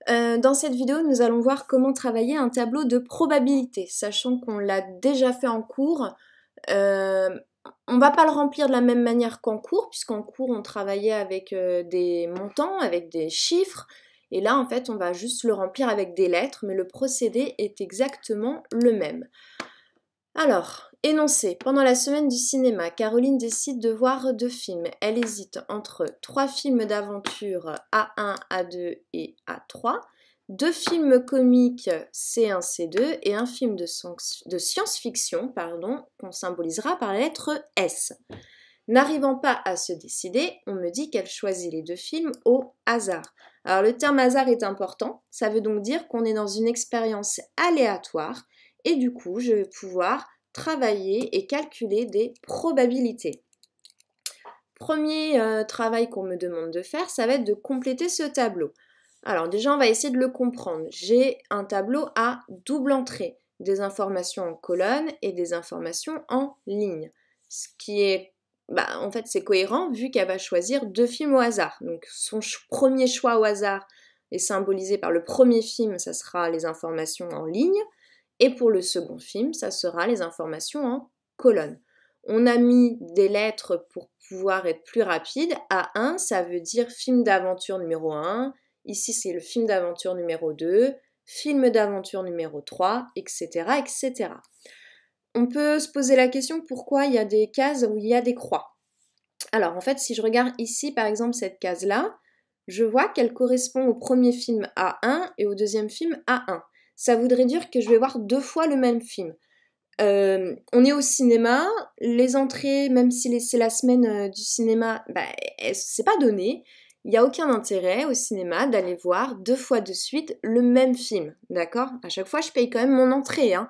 Dans cette vidéo, nous allons voir comment travailler un tableau de probabilité, sachant qu'on l'a déjà fait en cours. On ne va pas le remplir de la même manière qu'en cours, puisqu'en cours, on travaillait avec des montants, avec des chiffres, et là, en fait, on va juste le remplir avec des lettres, mais le procédé est exactement le même. Alors, énoncé. Pendant la semaine du cinéma, Caroline décide de voir 2 films. Elle hésite entre 3 films d'aventure A1, A2 et A3, 2 films comiques C1, C2 et un film de science-fiction, qu'on symbolisera par la lettre S. N'arrivant pas à se décider, on me dit qu'elle choisit les 2 films au hasard. Alors le terme hasard est important, ça veut donc dire qu'on est dans une expérience aléatoire et du coup je vais pouvoir travailler et calculer des probabilités. Premier travail qu'on me demande de faire, ça va être de compléter ce tableau. Alors déjà on va essayer de le comprendre. J'ai un tableau à double entrée, des informations en colonne et des informations en ligne. Ce qui est en fait, c'est cohérent vu qu'elle va choisir 2 films au hasard. Donc, son premier choix au hasard est symbolisé par le premier film, ça sera les informations en ligne. Et pour le second film, ça sera les informations en colonne. On a mis des lettres pour pouvoir être plus rapide. A1, ça veut dire film d'aventure numéro 1. Ici, c'est le film d'aventure numéro 2, film d'aventure numéro 3, etc., etc. On peut se poser la question pourquoi il y a des cases où il y a des croix. Alors en fait, si je regarde ici par exemple cette case-là, je vois qu'elle correspond au premier film A1 et au deuxième film A1. Ça voudrait dire que je vais voir 2 fois le même film. On est au cinéma, les entrées, même si c'est la semaine du cinéma, c'est pas donné. Il n'y a aucun intérêt au cinéma d'aller voir 2 fois de suite le même film, d'accord? À chaque fois, je paye quand même mon entrée, hein.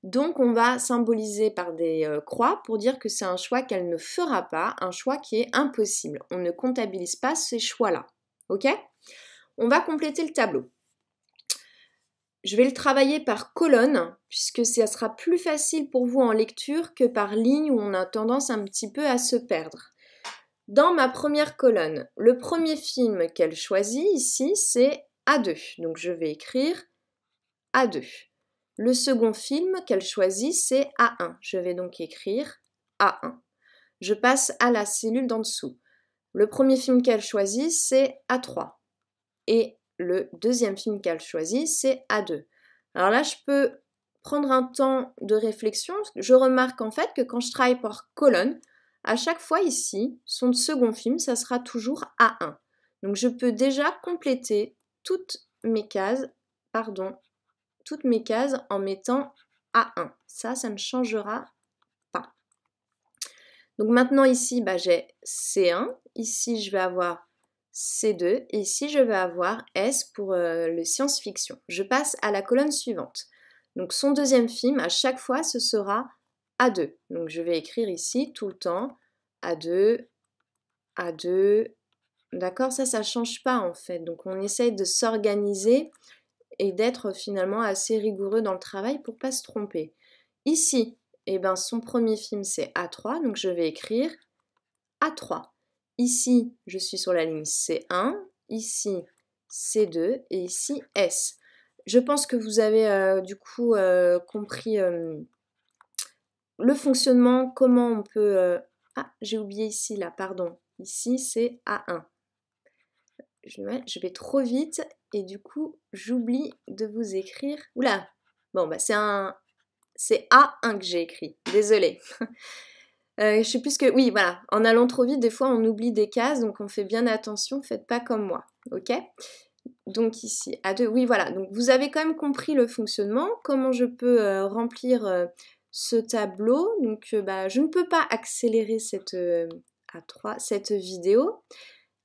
Donc on va symboliser par des croix pour dire que c'est un choix qu'elle ne fera pas, un choix qui est impossible. On ne comptabilise pas ces choix-là. Ok? On va compléter le tableau. Je vais le travailler par colonne, puisque ça sera plus facile pour vous en lecture que par ligne où on a tendance un petit peu à se perdre. Dans ma première colonne, le premier film qu'elle choisit ici, c'est A2. Donc je vais écrire A2. Le second film qu'elle choisit, c'est A1. Je vais donc écrire A1. Je passe à la cellule d'en dessous. Le premier film qu'elle choisit, c'est A3. Et le deuxième film qu'elle choisit, c'est A2. Alors là, je peux prendre un temps de réflexion. Je remarque en fait que quand je travaille par colonne, à chaque fois ici, son second film, ça sera toujours A1. Donc je peux déjà compléter toutes mes cases, en mettant A1. Ça ne changera pas. Donc maintenant ici, j'ai C1. Ici, je vais avoir C2. Et ici, je vais avoir S pour le science-fiction. Je passe à la colonne suivante. Donc son deuxième film, à chaque fois, ce sera A2. Donc je vais écrire ici tout le temps A2, A2. D'accord? Ça ne change pas en fait. Donc on essaye de s'organiser et d'être finalement assez rigoureux dans le travail pour pas se tromper. Ici, son premier film c'est A3, donc je vais écrire A3. Ici, je suis sur la ligne C1, ici C2 et ici S. Je pense que vous avez compris le fonctionnement, comment on peut... Ah, j'ai oublié ici là, pardon. Ici c'est A1. Je vais trop vite et du coup j'oublie de vous écrire. Oula, bon c'est A1 que j'ai écrit, désolée. Je sais plus que... Oui, voilà, en allant trop vite, des fois on oublie des cases, donc on fait bien attention, faites pas comme moi, ok? Donc ici, A2, oui voilà, donc vous avez quand même compris le fonctionnement, comment je peux remplir ce tableau. Donc je ne peux pas accélérer cette vidéo,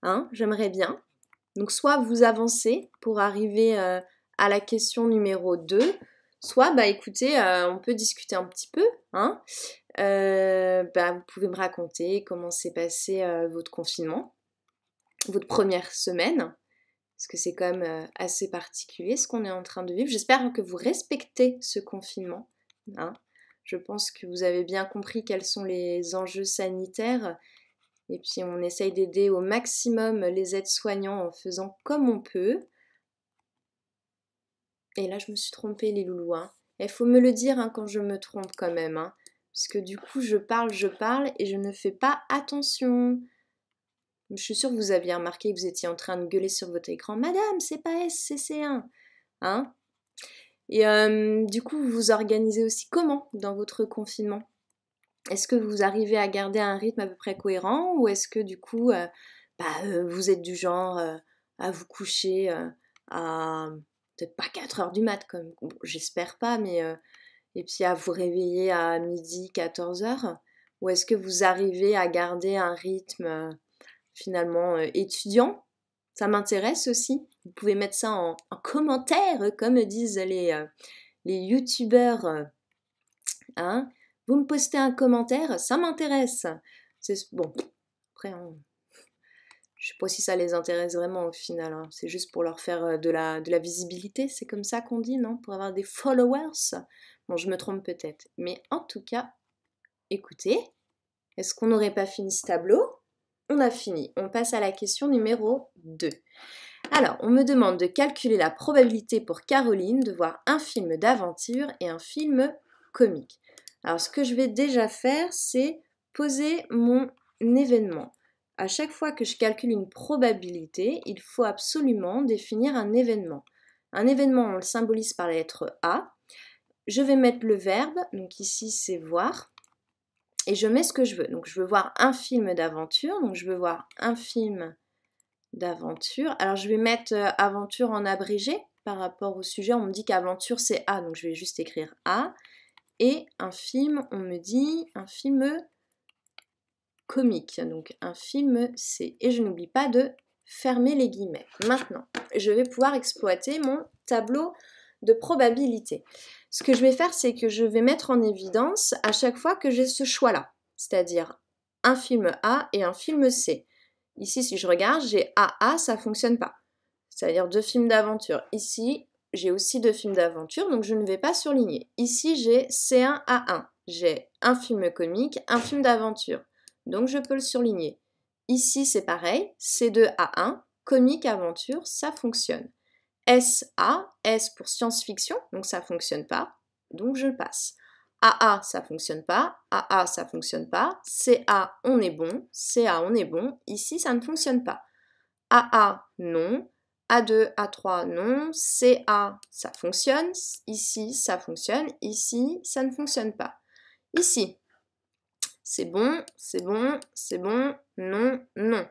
hein, j'aimerais bien. Donc soit vous avancez pour arriver à la question numéro 2, soit écoutez, on peut discuter un petit peu, hein. Vous pouvez me raconter comment s'est passé votre confinement, votre première semaine, parce que c'est quand même assez particulier ce qu'on est en train de vivre. J'espère que vous respectez ce confinement, hein. Je pense que vous avez bien compris quels sont les enjeux sanitaires. Et puis on essaye d'aider au maximum les aides-soignants en faisant comme on peut, Et là, je me suis trompée, les loulous. Il faut me le dire quand je me trompe quand même. Parce que du coup, je parle et je ne fais pas attention. Je suis sûre que vous aviez remarqué que vous étiez en train de gueuler sur votre écran. Madame, c'est pas S, c'est C1. Et du coup, vous vous organisez aussi comment dans votre confinement? Est-ce que vous arrivez à garder un rythme à peu près cohérent ou est-ce que du coup, vous êtes du genre à vous coucher à peut-être pas 4 heures du mat, comme bon, j'espère pas, mais et puis à vous réveiller à midi, 14 heures? Ou est-ce que vous arrivez à garder un rythme finalement étudiant? Ça m'intéresse aussi. Vous pouvez mettre ça en commentaire, comme disent les youtubeurs. Vous me postez un commentaire, ça m'intéresse. Bon, après, je sais pas si ça les intéresse vraiment au final. C'est juste pour leur faire de la visibilité, c'est comme ça qu'on dit, non? Pour avoir des followers. Bon, je me trompe peut-être. Mais en tout cas, écoutez, est-ce qu'on n'aurait pas fini ce tableau? On a fini. On passe à la question numéro 2. Alors, on me demande de calculer la probabilité pour Caroline de voir un film d'aventure et un film comique. Alors, ce que je vais déjà faire, c'est poser mon événement. À chaque fois que je calcule une probabilité, il faut absolument définir un événement. Un événement, on le symbolise par la lettre A. Je vais mettre le verbe, donc ici c'est voir, et je mets ce que je veux. Donc je veux voir un film d'aventure, donc je veux voir un film d'aventure. Alors je vais mettre aventure en abrégé par rapport au sujet. On me dit qu'aventure c'est A, donc je vais juste écrire A. Et un film, on me dit un film comique, donc un film C. Et je n'oublie pas de fermer les guillemets. Maintenant, je vais pouvoir exploiter mon tableau de probabilité. Ce que je vais faire, c'est que je vais mettre en évidence à chaque fois que j'ai ce choix-là, c'est-à-dire un film A et un film C. Ici, si je regarde, j'ai AA, ça ne fonctionne pas. C'est-à-dire 2 films d'aventure. Ici, j'ai aussi 2 films d'aventure, donc je ne vais pas surligner. Ici, j'ai C1A1. J'ai un film comique, un film d'aventure. Donc je peux le surligner. Ici, c'est pareil, C2A1, comique, aventure, ça fonctionne. SA, S pour science-fiction, donc ça ne fonctionne pas, donc je passe. AA, ça fonctionne pas. AA, ça fonctionne pas. CA, on est bon. CA, on est bon. Ici, ça ne fonctionne pas. AA, non. A2, A3, non. CA, ça fonctionne. Ici, ça fonctionne. Ici, ça ne fonctionne pas. Ici, c'est bon, c'est bon, c'est bon. Non, non.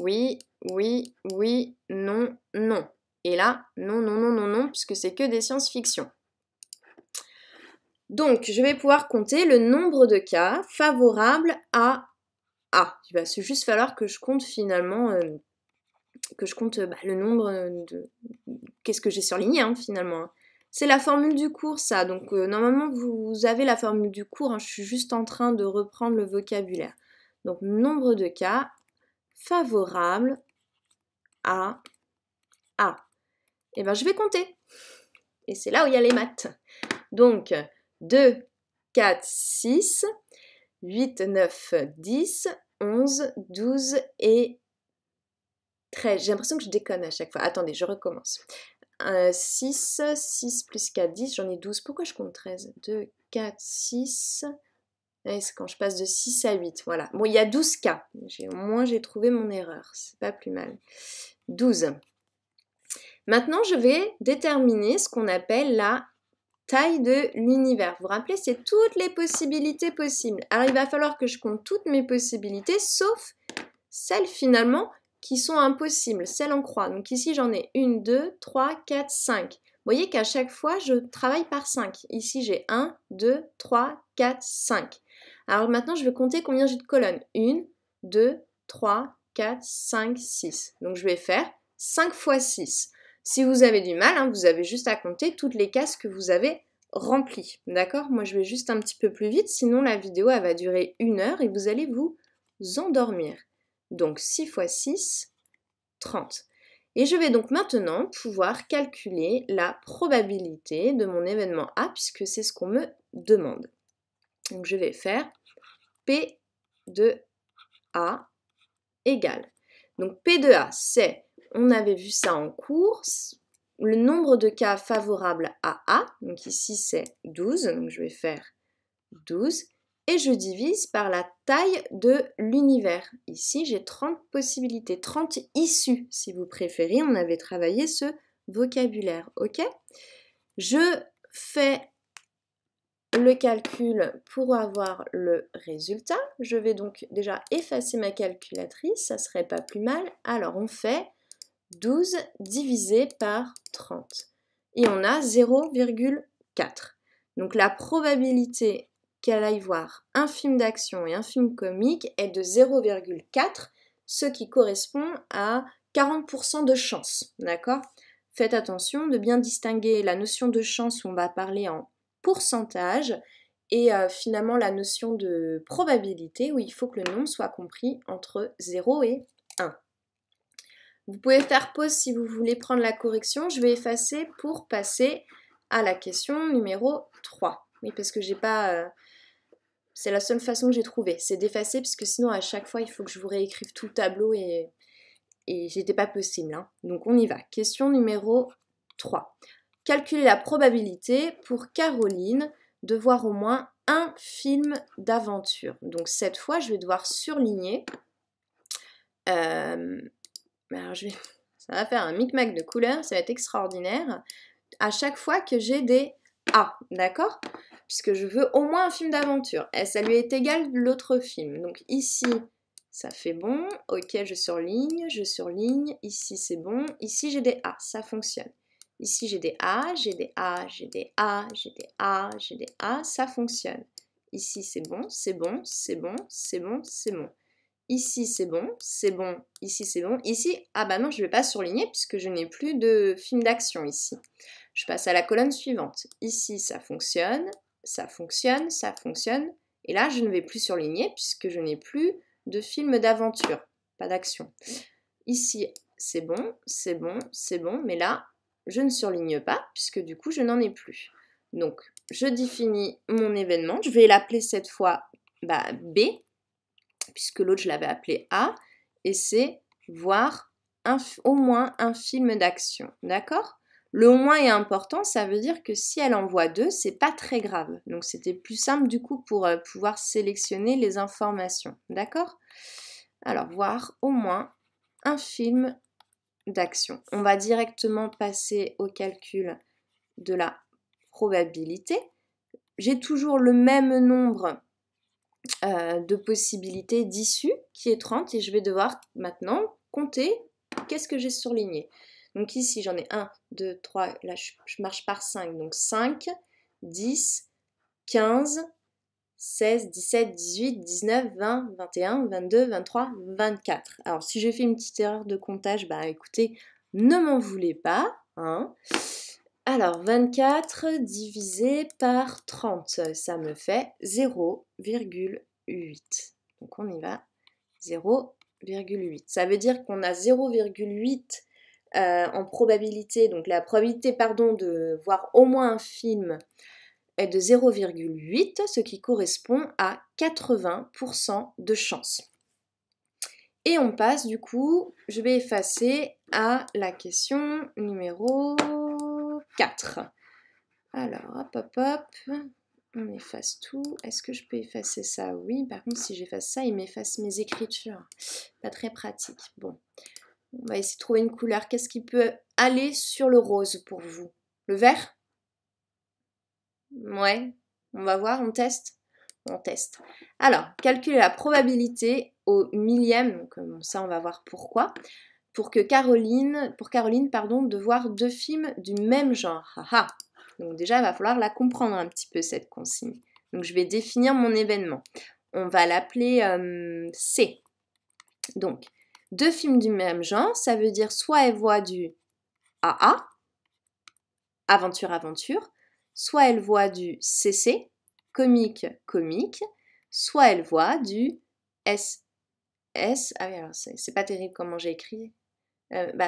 Oui, oui, oui, non, non. Et là, non, non, non, non, non, puisque c'est que des science-fiction. Donc, je vais pouvoir compter le nombre de cas favorables à A. Il va juste falloir que je compte finalement, le nombre de... Qu'est-ce que j'ai surligné finalement. C'est la formule du cours, ça. Donc, normalement, vous avez la formule du cours. Je suis juste en train de reprendre le vocabulaire. Donc, nombre de cas favorables à A. Et bien, je vais compter. Et c'est là où il y a les maths. Donc, 2, 4, 6, 8, 9, 10, 11, 12 et 13. J'ai l'impression que je déconne à chaque fois. Attendez, je recommence. 6, 6 plus 4, 10, j'en ai 12. Pourquoi je compte 13? 2, 4, 6. C'est quand je passe de 6 à 8. Voilà. Bon, il y a 12 cas. Au moins, j'ai trouvé mon erreur. C'est pas plus mal. 12. Maintenant, je vais déterminer ce qu'on appelle la taille de l'univers. Vous vous rappelez, c'est toutes les possibilités possibles. Alors, il va falloir que je compte toutes mes possibilités, sauf celles finalement qui sont impossibles, celles en croix. Donc ici, j'en ai 1, 2, 3, 4, 5. Vous voyez qu'à chaque fois, je travaille par 5. Ici, j'ai 1, 2, 3, 4, 5. Alors maintenant, je vais compter combien j'ai de colonnes. 1, 2, 3, 4, 5, 6. Donc je vais faire 5 fois 6. Si vous avez du mal, vous avez juste à compter toutes les cases que vous avez remplies. D'accord? Moi, je vais juste un petit peu plus vite, sinon la vidéo, elle va durer 1 heure et vous allez vous endormir. Donc 6 fois 6, 30. Et je vais donc maintenant pouvoir calculer la probabilité de mon événement A, puisque c'est ce qu'on me demande. Donc je vais faire P de A égale. Donc P de A, c'est... On avait vu ça en cours, le nombre de cas favorables à A, donc ici c'est 12, donc je vais faire 12, et je divise par la taille de l'univers. Ici j'ai 30 possibilités, 30 issues si vous préférez, on avait travaillé ce vocabulaire, ok? Je fais le calcul pour avoir le résultat. Je vais donc déjà effacer ma calculatrice, ça serait pas plus mal. Alors on fait 12 divisé par 30 et on a 0,4. Donc la probabilité qu'elle aille voir un film d'action et un film comique est de 0,4, ce qui correspond à 40% de chance, d'accord? Faites attention de bien distinguer la notion de chance où on va parler en pourcentage et finalement la notion de probabilité où il faut que le nombre soit compris entre 0 et 1. Vous pouvez faire pause si vous voulez prendre la correction. Je vais effacer pour passer à la question numéro 3. Oui, parce que j'ai pas... c'est la seule façon que j'ai trouvée, c'est d'effacer parce que sinon à chaque fois il faut que je vous réécrive tout le tableau et c'était pas possible. Hein. Donc on y va. Question numéro 3. Calculer la probabilité pour Caroline de voir au moins un film d'aventure. Donc cette fois, je vais devoir surligner. Alors ça va faire un micmac de couleurs, ça va être extraordinaire. À chaque fois que j'ai des A, d'accord? Puisque je veux au moins un film d'aventure. Et ça lui est égal de l'autre film. Donc ici, ça fait bon. Ok, je surligne. Ici, c'est bon. Ici, j'ai des A, ça fonctionne. Ici, j'ai des A, j'ai des A, j'ai des A, j'ai des A, j'ai des A, ça fonctionne. Ici, c'est bon, c'est bon, c'est bon, c'est bon, c'est bon. Ici, c'est bon, c'est bon, ici, c'est bon. Ici, ah bah non, je ne vais pas surligner puisque je n'ai plus de film d'action ici. Je passe à la colonne suivante. Ici, ça fonctionne, ça fonctionne, ça fonctionne. Et là, je ne vais plus surligner puisque je n'ai plus de film d'aventure, pas d'action. Ici, c'est bon, c'est bon, c'est bon. Mais là, je ne surligne pas puisque du coup, je n'en ai plus. Donc, je définis mon événement. Je vais l'appeler cette fois B, puisque l'autre, je l'avais appelé A. Et c'est voir au moins un film d'action. D'accord ? Le au moins est important, ça veut dire que si elle en voit 2, c'est pas très grave. Donc c'était plus simple du coup pour pouvoir sélectionner les informations. D'accord ? Alors, voir au moins un film d'action. On va directement passer au calcul de la probabilité. J'ai toujours le même nombre de possibilités d'issue qui est 30 et je vais devoir maintenant compter qu'est-ce que j'ai surligné. Donc ici j'en ai 1, 2, 3, là je marche par 5, donc 5, 10, 15, 16, 17, 18, 19, 20, 21, 22, 23, 24. Alors si j'ai fait une petite erreur de comptage, bah écoutez, ne m'en voulez pas. Hein. Alors 24 divisé par 30, ça me fait 0,8. Donc on y va, 0,8. Ça veut dire qu'on a 0,8 en probabilité, donc la probabilité de voir au moins un film est de 0,8, ce qui correspond à 80% de chance. Et on passe du coup, je vais effacer à la question numéro 4. Alors, hop, on efface tout. Est-ce que je peux effacer ça? Oui, par contre, si j'efface ça, il m'efface mes écritures. Pas très pratique. Bon, on va essayer de trouver une couleur. Qu'est-ce qui peut aller sur le rose pour vous? Le vert? Ouais, on va voir, on teste. On teste. Alors, calculer la probabilité au millième, donc ça on va voir pourquoi, pour Caroline, de voir 2 films du même genre. Haha. Donc déjà, il va falloir la comprendre un petit peu cette consigne. Donc je vais définir mon événement. On va l'appeler C. Donc, 2 films du même genre, ça veut dire soit elle voit du AA, aventure, soit elle voit du CC, comique, soit elle voit du SS, ah oui, alors c'est pas terrible comment j'ai écrit,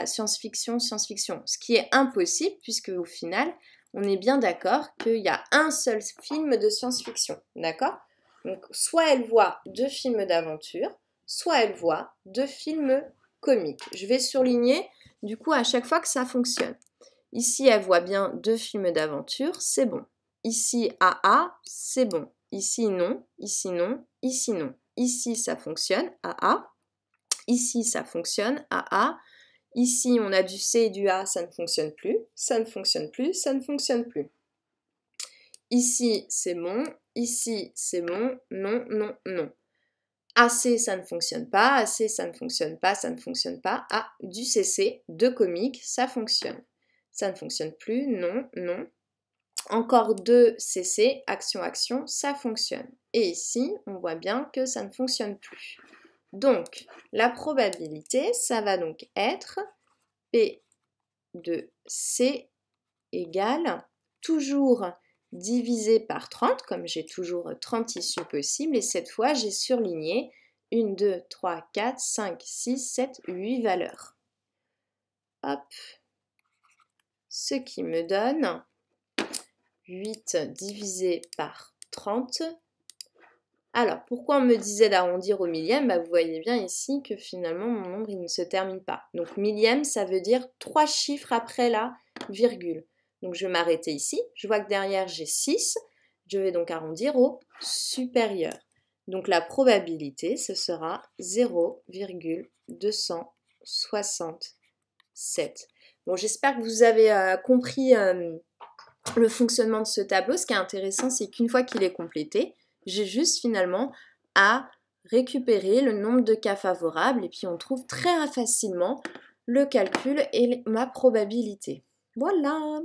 science-fiction, ce qui est impossible puisque au final, on est bien d'accord qu'il y a un seul film de science-fiction, d'accord? Donc, soit elle voit 2 films d'aventure, soit elle voit 2 films comiques. Je vais surligner, du coup, à chaque fois que ça fonctionne. Ici, elle voit bien 2 films d'aventure, c'est bon. Ici, AA, c'est bon. Ici, non, ici, non, ici, non. Ici, ça fonctionne, AA. Ici, ça fonctionne, AA. Ici, on a du C et du A, ça ne fonctionne plus, ça ne fonctionne plus, ça ne fonctionne plus. Ici, c'est bon. Ici, c'est bon. Non, non, non. AC, ça ne fonctionne pas. AC, ça ne fonctionne pas, ça ne fonctionne pas. Ah, du CC, de comique, ça fonctionne. Ça ne fonctionne plus, non, non. Encore 2 CC, action, action, ça fonctionne. Et ici, on voit bien que ça ne fonctionne plus. Donc, la probabilité, ça va donc être P de C égale toujours divisé par 30, comme j'ai toujours 30 issues possibles, et cette fois j'ai surligné 1, 2, 3, 4, 5, 6, 7, 8 valeurs. Hop, ce qui me donne 8 divisé par 30. Alors, pourquoi on me disait d'arrondir au millième? Vous voyez bien ici que finalement mon nombre il ne se termine pas. Donc millième, ça veut dire 3 chiffres après la virgule. Donc je vais m'arrêter ici. Je vois que derrière j'ai 6. Je vais donc arrondir au supérieur. Donc la probabilité, ce sera 0,267. Bon, j'espère que vous avez compris le fonctionnement de ce tableau. Ce qui est intéressant, c'est qu'une fois qu'il est complété, j'ai juste finalement à récupérer le nombre de cas favorables et puis on trouve très facilement le calcul et ma probabilité. Voilà!